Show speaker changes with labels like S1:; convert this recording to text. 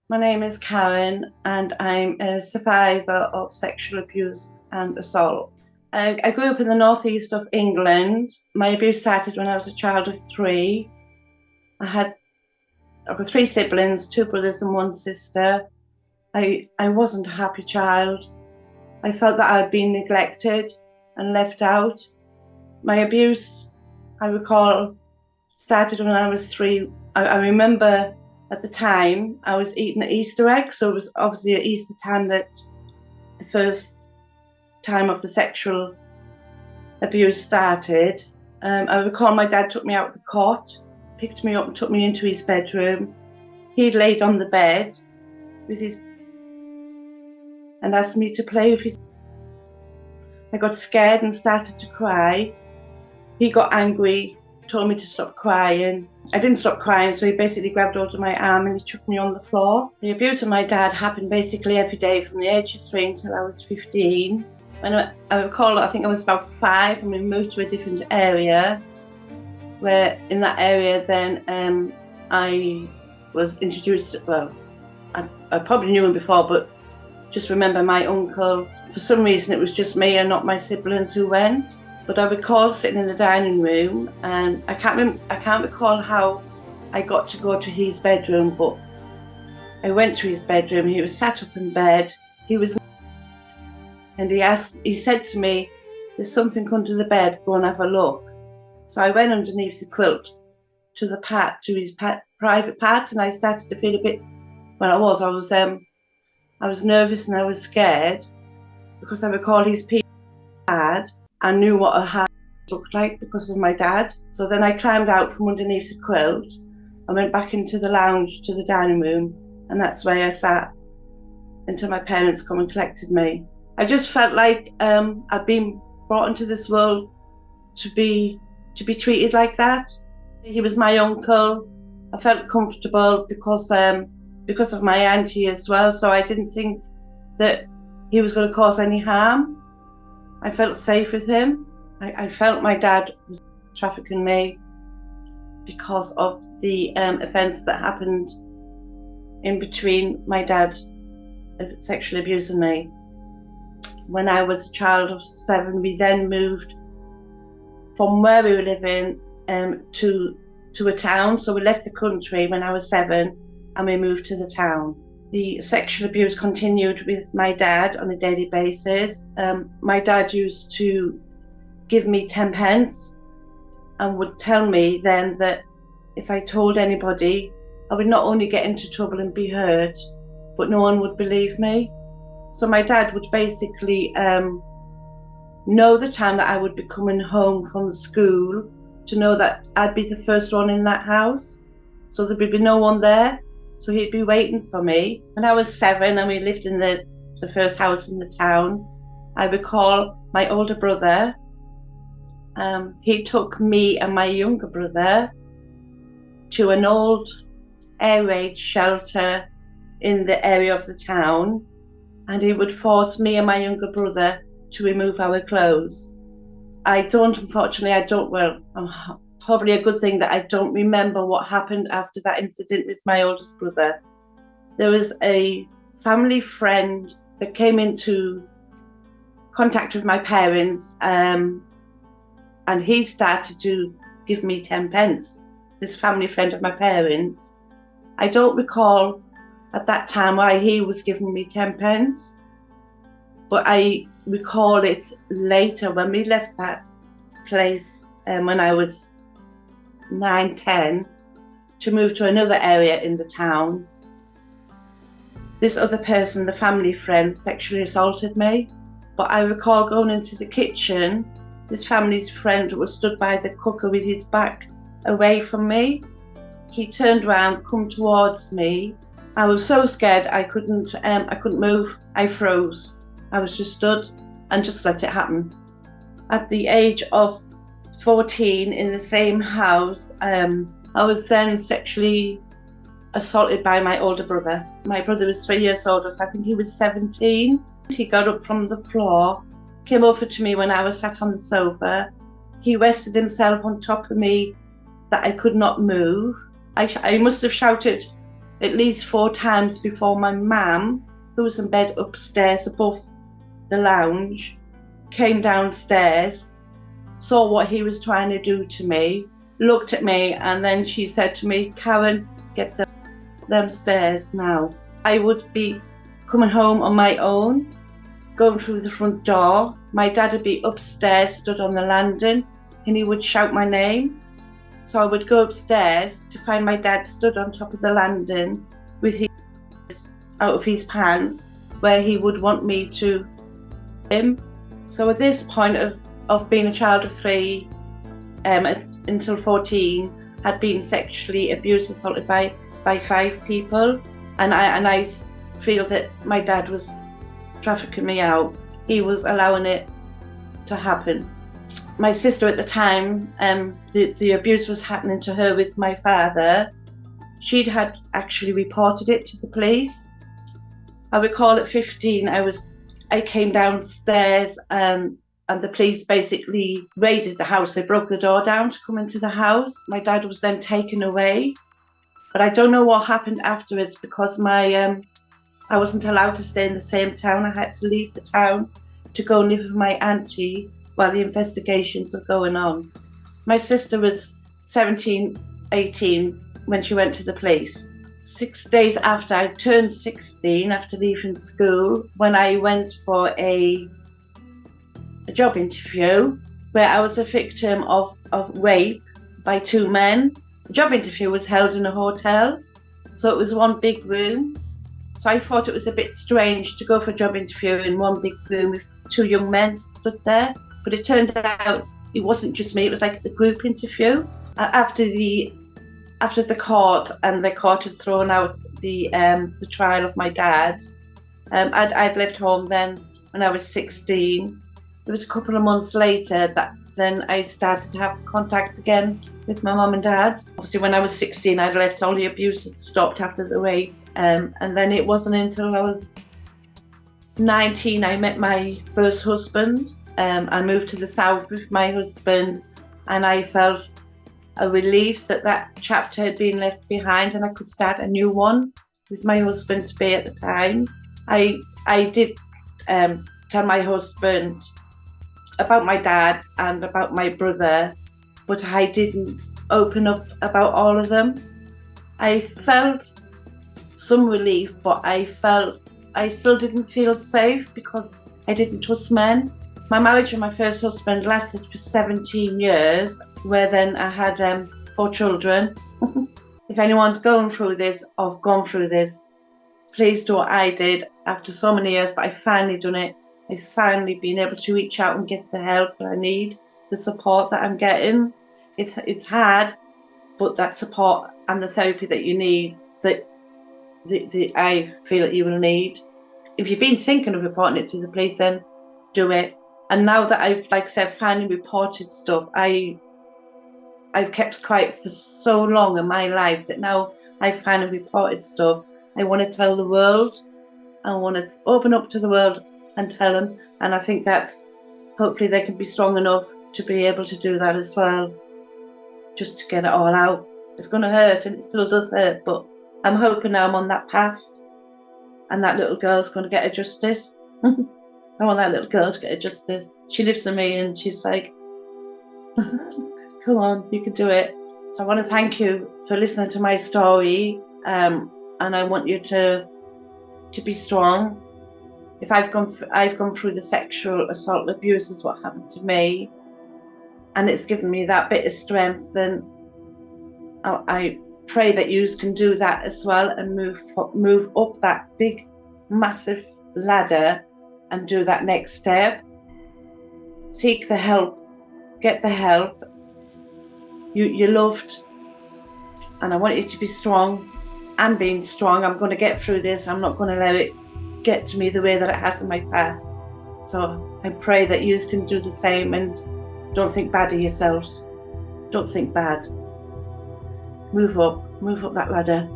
S1: My name is Karen and I'm a survivor of sexual abuse and assault. I grew up in the northeast of England. My abuse started when I was a child of 3. I've got 3 siblings, 2 brothers and 1 sister. I wasn't a happy child. I felt that I had been neglected and left out. My abuse, I recall, started when I was 3. I remember at the time I was eating an Easter egg, so it was obviously at Easter time that the first time of the sexual abuse started. I recall my dad took me out of the cot, picked me up and took me into his bedroom. He'd laid on the bed with his and asked me to play with his. I got scared and started to cry. He got angry, told me to stop crying. I didn't stop crying, so he basically grabbed hold of my arm and he chucked me on the floor. The abuse of my dad happened basically every day from the age of 3 until I was 15. When I recall, I think I was about 5 and we moved to a different area, where in that area then I was introduced, I probably knew him before, but just remember my uncle. For some reason it was just me and not my siblings who went. But I recall sitting in the dining room, and I can't recall how I got to go to his bedroom, but I went to his bedroom. He was sat up in bed. And he said to me, "There's something under the bed. Go and have a look." So I went underneath the quilt to his private parts, and I started to feel a bit. Well, I was nervous and I was scared because I recall his people had. I knew what a house looked like because of my dad. So then I climbed out from underneath the quilt. I went back into the lounge to the dining room, and that's where I sat until my parents come and collected me. I just felt like I'd been brought into this world to be treated like that. He was my uncle. I felt comfortable because of my auntie as well. So I didn't think that he was going to cause any harm. I felt safe with him. I felt my dad was trafficking me because of the events that happened in between my dad sexually abusing me. When I was a child of 7, we then moved from where we were living to a town. So we left the country when I was 7 and we moved to the town. The sexual abuse continued with my dad on a daily basis. My dad used to give me 10 pence and would tell me then that if I told anybody, I would not only get into trouble and be hurt, but no one would believe me. So my dad would basically know the time that I would be coming home from school, to know that I'd be the first one in that house. So there would be no one there. So he'd be waiting for me. When I was 7 and we lived in the first house in the town, I recall my older brother, he took me and my younger brother to an old air raid shelter in the area of the town, and he would force me and my younger brother to remove our clothes. Probably a good thing that I don't remember what happened after that incident with my oldest brother. There was a family friend that came into contact with my parents, and he started to give me 10 pence, this family friend of my parents. I don't recall at that time why he was giving me 10 pence, but I recall it later when we left that place when I was 9, 10, to move to another area in the town. This other person, the family friend, sexually assaulted me. But I recall going into the kitchen, this family's friend was stood by the cooker with his back away from me. He turned around, come towards me. I was so scared I couldn't move. I froze. I was just stood and just let it happen. At the age of 14, in the same house, I was then sexually assaulted by my older brother. My brother was 3 years older, so I think he was 17. He got up from the floor, came over to me when I was sat on the sofa. He rested himself on top of me that I could not move. I must have shouted at least 4 times before my mum, who was in bed upstairs above the lounge, came downstairs, saw what he was trying to do to me, looked at me, and then she said to me, "Karen, get them stairs now." I would be coming home on my own, going through the front door. My dad would be upstairs, stood on the landing, and he would shout my name. So I would go upstairs to find my dad stood on top of the landing with his out of his pants, where he would want me to him. So at this point of being a child of 3 until 14, had been sexually abused, assaulted by 5 people, and I feel that my dad was trafficking me out. He was allowing it to happen. My sister at the time, the abuse was happening to her with my father. She'd had actually reported it to the police. I recall at 15, I came downstairs and the police basically raided the house. They broke the door down to come into the house. My dad was then taken away, but I don't know what happened afterwards because I wasn't allowed to stay in the same town. I had to leave the town to go and live with my auntie while the investigations were going on. My sister was 17, 18 when she went to the police. 6 days after I turned 16, after leaving school, when I went for a job interview where I was a victim of rape by 2 men. The job interview was held in a hotel, so it was one big room. So I thought it was a bit strange to go for a job interview in one big room with 2 young men stood there. But it turned out it wasn't just me, it was like a group interview. After the court, and the court had thrown out the trial of my dad, I'd left home then when I was 16. It was a couple of months later that then I started to have contact again with my mum and dad. Obviously when I was 16, I'd left, all the abuse had stopped after the rape. And then it wasn't until I was 19 I met my first husband. I moved to the south with my husband, and I felt a relief that chapter had been left behind and I could start a new one with my husband to be at the time. I did tell my husband about my dad and about my brother, but I didn't open up about all of them. I felt some relief, but I still didn't feel safe because I didn't trust men. My marriage with my first husband lasted for 17 years, where then I had 4 children. If anyone's going through this or have gone through this, please do what I did after so many years, but I finally done it. I've finally been able to reach out and get the help that I need, the support that I'm getting. It's hard, but that support and the therapy that you need, that I feel that you will need. If you've been thinking of reporting it to the police, then do it. And now that I've, like I said, finally reported stuff, I've kept quiet for so long in my life that now I've finally reported stuff. I want to tell the world. I want to open up to the world and tell them. And I think that's, hopefully they can be strong enough to be able to do that as well. Just to get it all out. It's going to hurt, and it still does hurt, but I'm hoping now I'm on that path and that little girl's going to get her justice. I want that little girl to get her justice. She lives with me and she's like, come on, you can do it. So I want to thank you for listening to my story, and I want you to be strong. If I've gone through the sexual assault abuse is what happened to me, and it's given me that bit of strength, then I pray that you can do that as well and move up that big, massive ladder and do that next step. Seek the help, get the help. You're loved, and I want you to be strong. I'm being strong. I'm going to get through this. I'm not going to let it get to me the way that it has in my past. So I pray that you can do the same, and don't think bad of yourselves. Don't think bad. Move up that ladder.